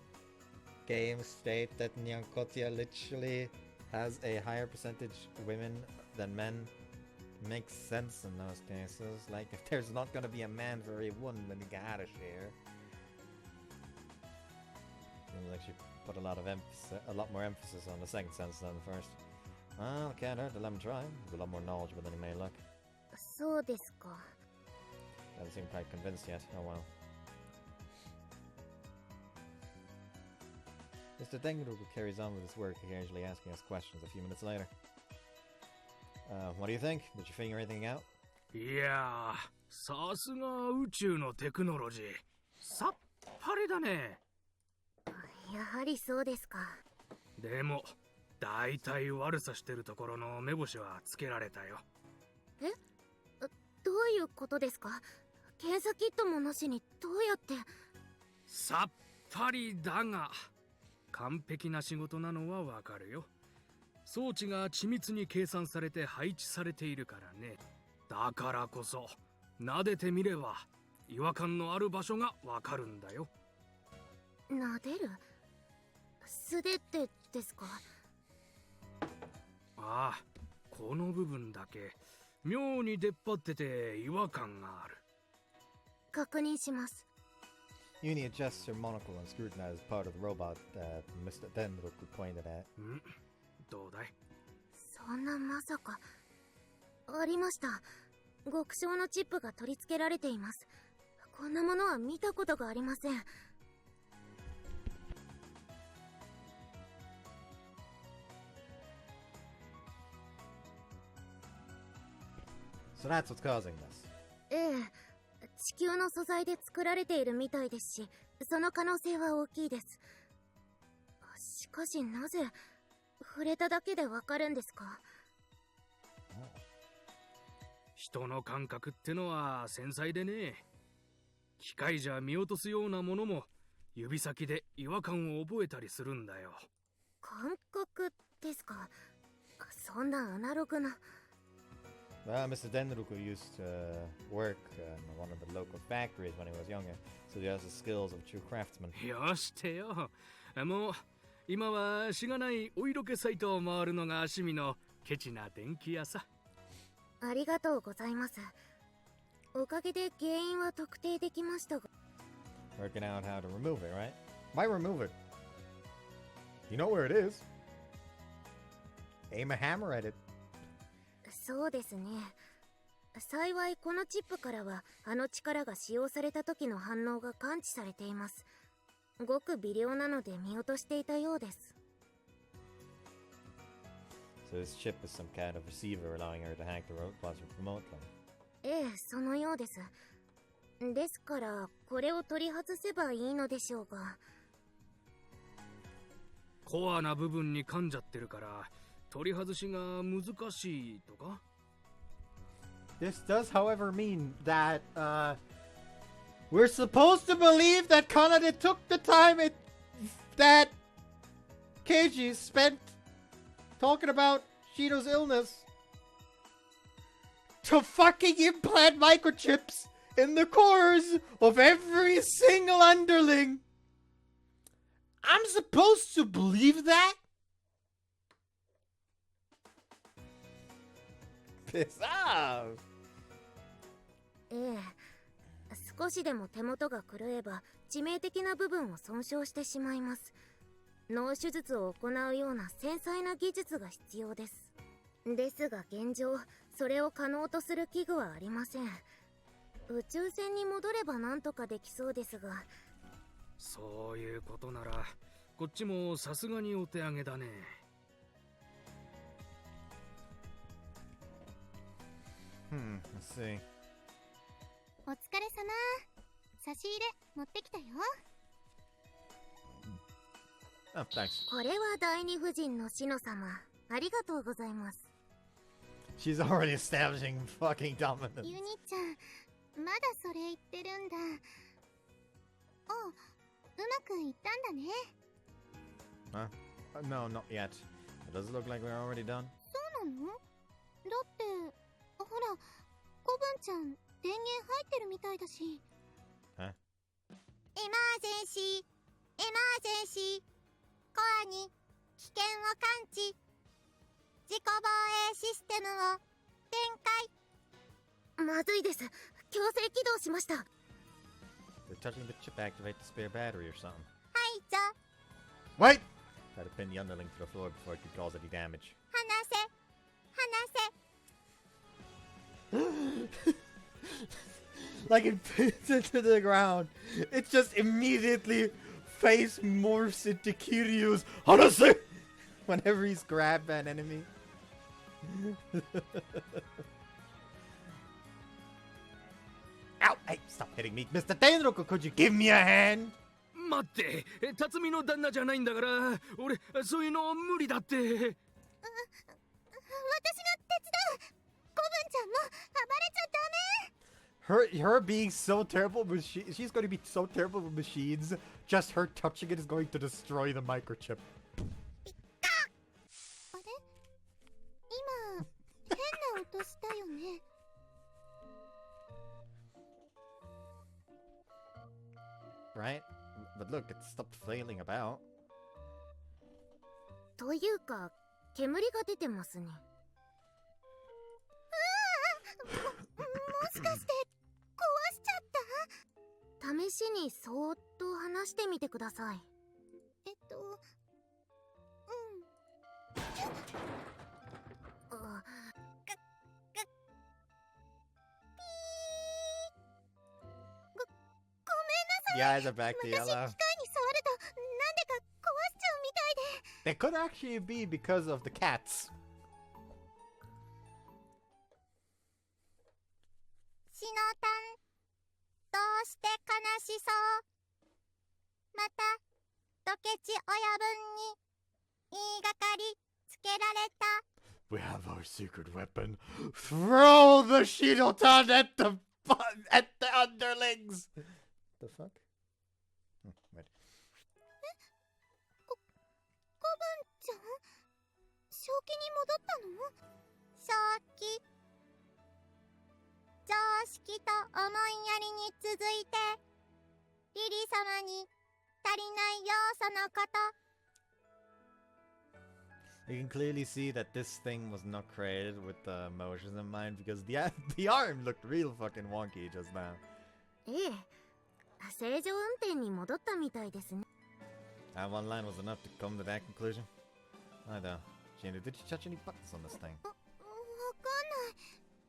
game state that Nyankotia literally has a higher percentage women than men? Makes sense in those cases. Like, if there's not gonna be a man for every woman, then you gotta share. Seems like she put a lot more emphasis on the second sentence than the first. Well, can't hurt to let him try. He's a lot more knowledgeable than he may look. そうですか。 Doesn't seem quite convinced yet. Oh well. Mr. Denguruku carries on with his work, occasionally asking us questions a few minutes later. What do you think? Did you figure anything out? いやー、さすが宇宙のテクノロジー。さっぱりだね。やはりそうですか。でも、だいたい悪さしてるところの目星はつけられたよ。え？どういうことですか？検査キットもなしにどうやって？さっぱりだが、完璧な仕事なのはわかるよ。装置が緻密に計算されて配置されているからね。だからこそ、撫でてみれば違和感のある場所がわかるんだよ。撫でる？素手ってですか？ああ、この部分だけ妙に出っ張ってて違和感がある。確認します。 Uni adjusts her monocle and scrutinizes part of the robot that Mr. Denroku pointed at. ん？どうだい？そんなまさか。ありました。極小のチップが取り付けられています。こんなものは見たことがありません。 So that's what's causing this. ええ、地球の素材で作られているみたいですし、その可能性は大きいです。しかしなぜ触れただけでわかるんですか？人の感覚ってのは繊細でね。機械じゃ見落とすようなものも指先で違和感を覚えたりするんだよ。感覚ですか？そんなアナログな。Mr. Denruku used to work in one of the local factories when he was younger, so he has the skills of a true craftsman. よしてよ。もう今はしがないお色気サイトを回るのが趣味のケチな電気屋さ。ありがとうございます。おかげで原因は特定できましたが。Working out how to remove it, right? Why remove it? You know where it is. Aim a hammer at it. そうですね。幸いこのチップからはあの力が使用された時の反応が感知されています。ごく微量なので見落としていたようです。So this chip is some kind of receiver allowing her to hack the robots remotely. ええ、そのようです。ですからこれを取り外せばいいのでしょうが。コアな部分に噛んじゃってるから取り外しが難しいとか？ This does, however, mean that we're supposed to believe that Kanade took the time that Keiji spent talking about Shido's illness to fucking implant microchips in the cores of every single underling. I'm supposed to believe that? Piss off. ええ、少しでも手元が狂えば致命的な部分を損傷してしまいます。脳手術を行うような繊細な技術が必要です。ですが現状それを可能とする器具はありません。宇宙船に戻ればなんとかできそうですが。そういうことならこっちもさすがにお手上げだね。Let's see. お疲れ様。差し入れ持ってきたよ。Oh, thanks. これは第二夫人のシノ様、ありがとうございます。 She's already establishing fucking dominance. ユニちゃん、まだそれ言ってるんだ。おう、うまくいったんだね。Huh? No, not yet. It does look like we're already done. そうなの？だって、ほら、コブンちゃん、電源入ってるみたいだし。Huh? エマージェンシー、エマージェンシー。コアに危険を感知。自己防衛システムを展開。まずいです。強制起動しました。They're touching the chip to activate the spare battery or something. はいじゃ。Wait! Try to pin the underling to the floor before it could cause any damage. 離せ。Like it pins into the ground. It just immediately face morphs into Kiryu's Hanase! Whenever he's grabbed by an enemy. Ow! Hey, stop hitting me. Mr. Tenroku, could you give me a hand? 待って、辰巳の旦那じゃないんだから俺そういうの無理だって。私が手伝う。コブンちゃんも暴れちゃダメ。Her being so terrible, she's going to be so terrible with machines. Just her touching it is going to destroy the microchip. あれ？今変な音したよね。Right? But look, it stopped flailing about. というか、煙が出てますね。もしかして壊しちゃった？試しにそーっと話してみてください。あ、The eyes are back to 私、機械に yellow. 触るとなんでか壊しちゃうみたいで。 It could actually be because of the cats. シノタン、しそう。またドケチ親分に言いがかりつけられた。 We have our secret weapon. Throw the Shidotan at the underlings. The fuck? Wait. コブンちゃん、正気に戻ったの？正気、常識と思いやりに続いてリリ様に足りない要素のこと。 You can clearly see that this thing was not created with the emotions in mind because the arm looked real fucking wonky just now. ええ、正常運転に戻ったみたいですね。 That one line was enough to come to that conclusion. I know. Gina, did you touch any buttons on this thing? わかんない。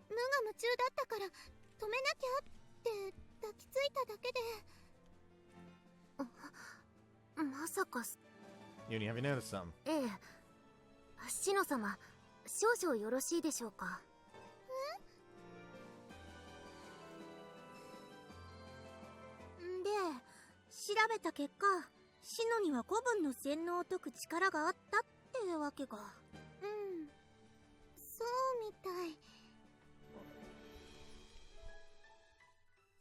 無我夢中だったから止めなきゃって抱きついただけで。まさか。 Uni, have you noticed something? ええ、シノ様、少々よろしいでしょうか。で、調べた結果、シノには古文の洗脳を解く力があったってわけか。うん、そうみたい。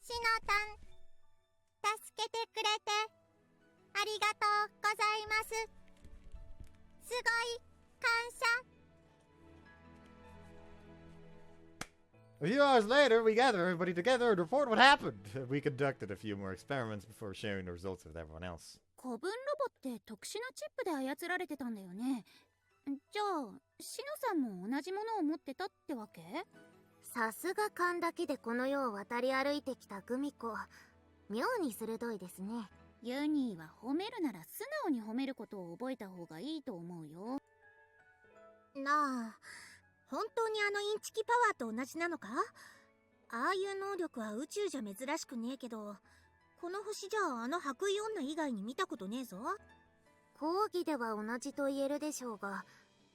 シノタン、助けてくれてありがとうございます。すごい感謝。 A few hours later, we gather everybody together and report what happened. We conducted a few more experiments before sharing the results with everyone else. 古文ロボって特殊なチップで操られてたんだよね。じゃあシノさんも同じものを持ってたってわけ？さすが勘だけでこの世を渡り歩いてきたグミコ。妙に鋭いですね。ユニーは褒めるなら素直に褒めることを覚えた方がいいと思うよ。なあ、本当にあのインチキパワーと同じなのか？ああいう能力は宇宙じゃ珍しくねえけど、この星じゃあの白衣女以外に見たことねえぞ。講義では同じと言えるでしょうが、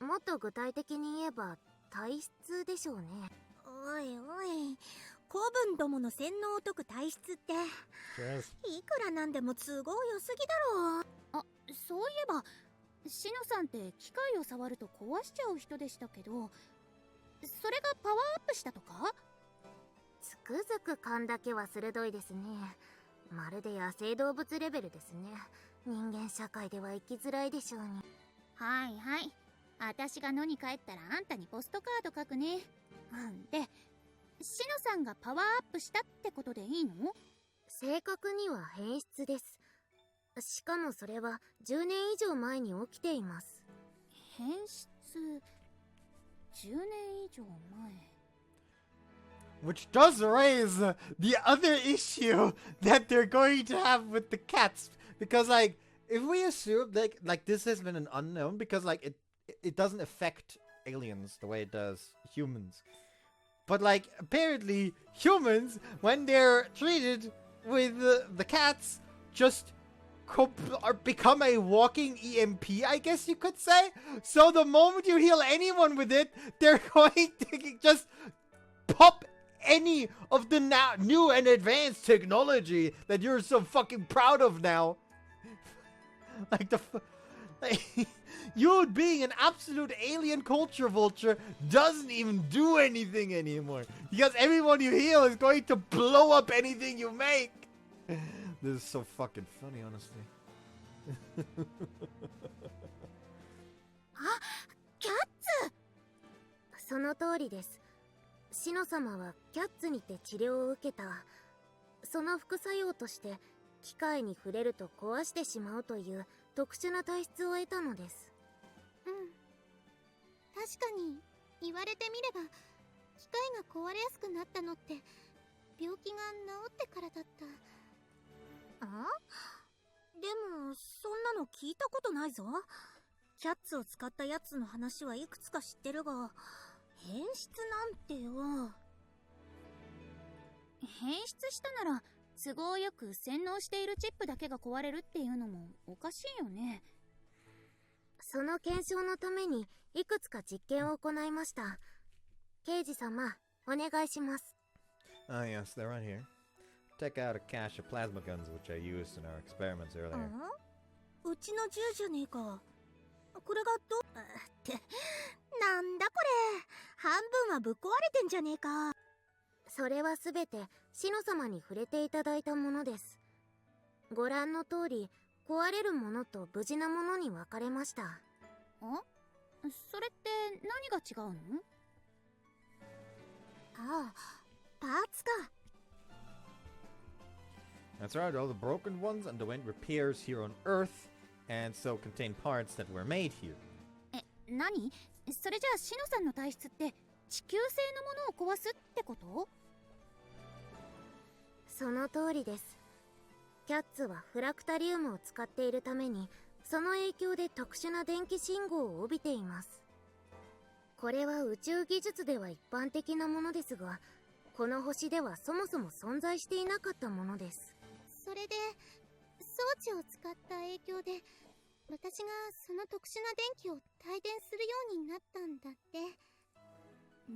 もっと具体的に言えば体質でしょうね。おいおい、古文どもの洗脳を解く体質って、いくらなんでも都合良すぎだろう。あ、そういえばシノさんって機械を触ると壊しちゃう人でしたけど、それがパワーアップしたとか？つくづく勘だけは鋭いですね。まるで野生動物レベルですね。人間社会では生きづらいでしょうに。はいはい、私が野に帰ったらあんたにポストカード書くね。で、シノさんがパワーアップしたってことでいいの？正確には変質です。しかもそれは10年以上前に起きています。変質10年以上前。 Which does raise the other issue that they're going to have with the cats. Because, like, if we assume, like this has been an unknown, because, like, it doesn't affect aliens the way it does humans. But, like, apparently, humans, when they're treated with the cats, just become a walking EMP, I guess you could say. So the moment you heal anyone with it, they're going to just pop any of the new and advanced technology that you're so fucking proud of now. Like you being an absolute alien culture vulture doesn't even do anything anymore, because everyone you heal is going to blow up anything you make. This is so fucking funny, honestly. あ、キャッツ！その通りです。シノ様はキャッツにて治療を受けた。その副作用として機械に触れると壊してしまうという特殊な体質を得たのです。うん、確かに言われてみれば機械が壊れやすくなったのって病気が治ってからだった。あ？でもそんなの聞いたことないぞ。キャッツを使ったやつの話はいくつか知ってるが、変質なんてよ。変質したなら都合よく洗脳しているチップだけが壊れるっていうのもおかしいよね。その検証のためにいくつか実験を行いました。刑事様、お願いします。Ah, yes, they're right here. take out a cache of plasma guns which I used in our experiments earlier. うちの銃じゃねえか。これがってなんだこれ、半分はぶっ壊れてんじゃねえか。それはすべてシノ様に触れていただいたものです。ご覧の通り、壊れるものと無事なものに分かれました。それって何が違うの？ああ、パーツか。That's right, all the broken ones underwent repairs here on Earth, and so contain parts that were made here. 何？それじゃあシノさんの体質って地球製のものを壊すってこと？その通りです。キャッツはフラクタリウムを使っているために、その影響で特殊な電気信号を帯びています。これは宇宙技術では一般的なものですが、この星ではそもそも存在していなかったものです。それで装置を使った影響で私がその特殊な電気を帯電するようになったんだって。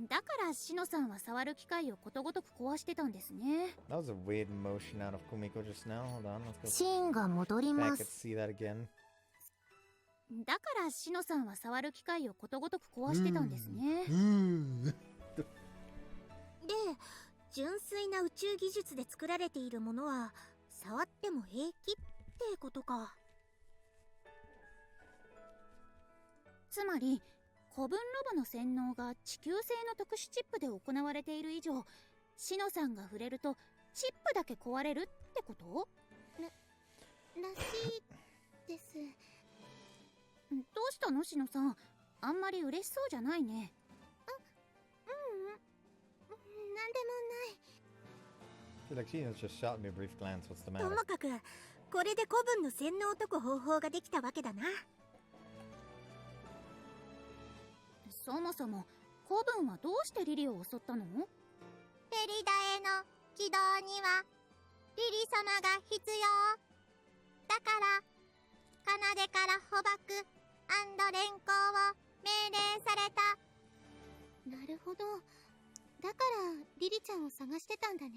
だからシノさんは触る機械をことごとく壊してたんですね。 That was a weird motion out of Kumiko just now. Hold on, let's go シーンが戻り back ま and す。 see that again. だからシノさんは触る機械をことごとく壊してたんですね。で、純粋な宇宙技術で作られているものは触っても平気ってことか。つまり古文ロボの洗脳が地球製の特殊チップで行われている以上、シノさんが触れるとチップだけ壊れるってこと？らしいです。どうしたのシノさん、あんまり嬉しそうじゃないね。なんでもない。 I feel like she just shot me a brief glance. What's the と matter? もかく、これで古文の洗脳を解く方法ができたわけだな。そもそも古文はどうしてリリを襲ったの？ペリダへの起動にはリリ様が必要だから、奏でから捕獲連行を命令された。なるほど。だからリリちゃんを探してたんだね。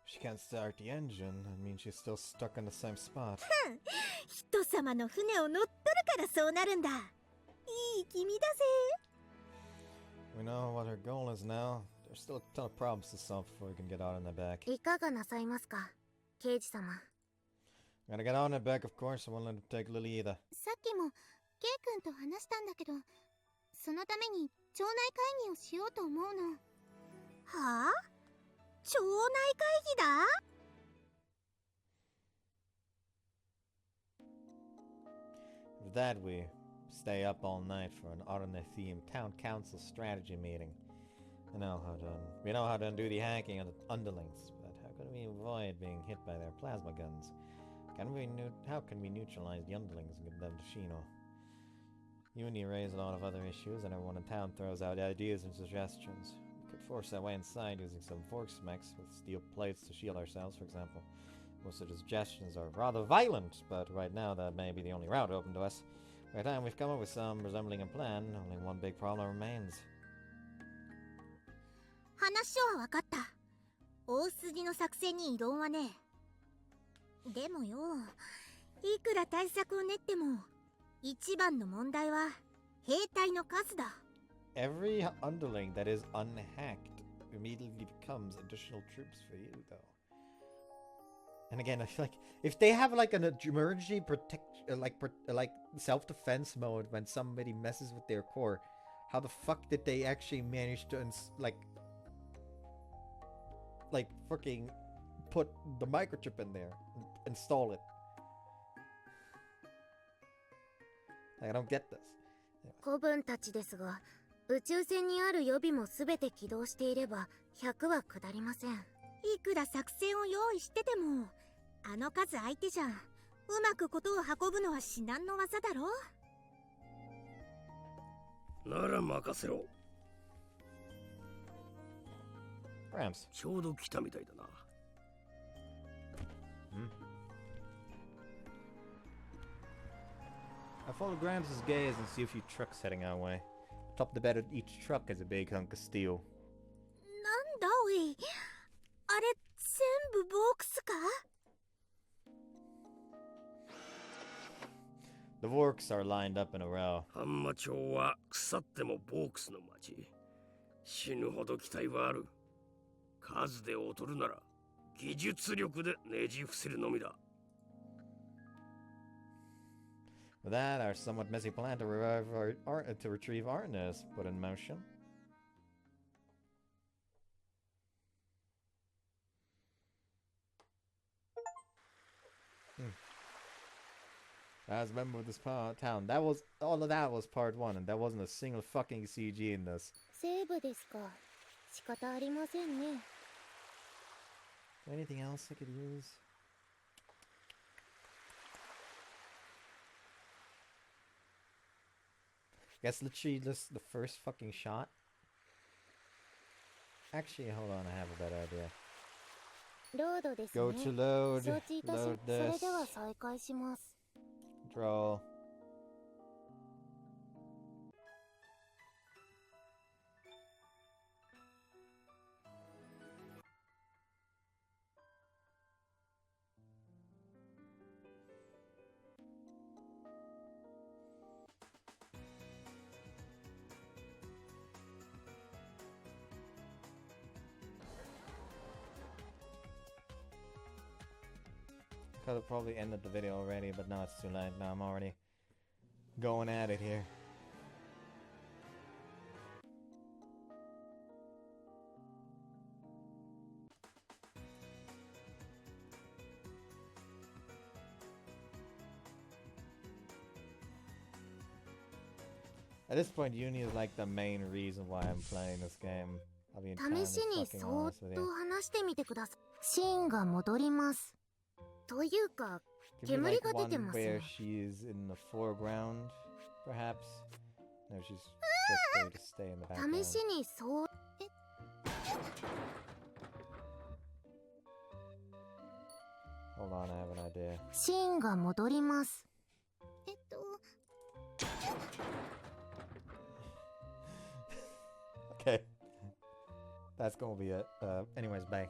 She can't start the engine. I mean, she's still stuck in the same spot. 人様の船を乗っ取るからそうなるんだ。いい君だぜ。 We know what her goal is now. There's still a ton of problems to solve before we can get out on their back. いかがなさいますか、刑事様。 Gotta get on their back, of course. I won't let them take Lily either. さっきもケイ君と話したんだけど、そのために町内会議をしようと思うの。はあ？町内会議だ？ With that, we stay up all night for an Arne-themed town council strategy meeting. We know how to undo the hacking of the underlings, but how can we avoid being hit by their plasma guns? How can we neutralize the underlings and get them to Shino? Uni raised a lot of other issues, and everyone in town throws out ideas and suggestions. We could force our way inside using some Volksmechs with steel plates to shield ourselves, for example. Most of the suggestions are rather violent, but right now that may be the only route open to us. By the time we've come up with some resembling a plan, only one big problem remains. 話は分かった。大筋の作戦に異論はねえ。でもよ、いくら対策を練っても、一番の問題は兵隊の数だ。 Every underling that is unhacked immediately becomes additional troops for you, though. And again, I feel like if they have like an emergency like self-defense mode when somebody messes with their core, how the fuck did they actually manage to like fucking put the microchip in there and install it? Like, I don't get this. 古文たちですが、宇宙船にある予備も全て起動していれば100は下りません。いくら作戦を用意してても、あの数相手じゃん。うまくことを運ぶのは至難の技だろ。なら任せろ。 Rams. ちょうど来たみたいだな。I follow Gramps' gaze and see a few trucks heading our way. Top the bed of each truck is a big hunk of steel. なんだおい。あれ、か？ The Vorks are lined up in a row. ハンマ町は腐ってもボークスの町。死ぬほど期待はある。数で劣るなら技術力でねじ伏せるのみだ。With that, our somewhat messy plan to retrieve Arna is put in motion. As a member of this town, that was all of that was part 1, and there wasn't a single fucking CG in this. セーブですか。仕方ありませんね。 Anything else I could use? Guess literally just the first fucking shot. Actually, hold on, I have a better idea. ロードですね。 Go to load. 承知いたし、 Load それ this. では再開します。 Control. Could have probably ended the video already, but now it's too late. Now I'm already going at it here. At this point, Uni is like the main reason why I'm playing this game. I'll be entirely 試しに fucking そーっ honest with と you. 話してみてください。シーンが戻ります。というか、 Give me like 煙が出て one ます。 where she's in the foreground, perhaps. No, she's just going to stay in the background. 試しにそう。 Hold on, I have an idea. シーンが戻ります。 Okay. That's gonna be it. Anyways, bye.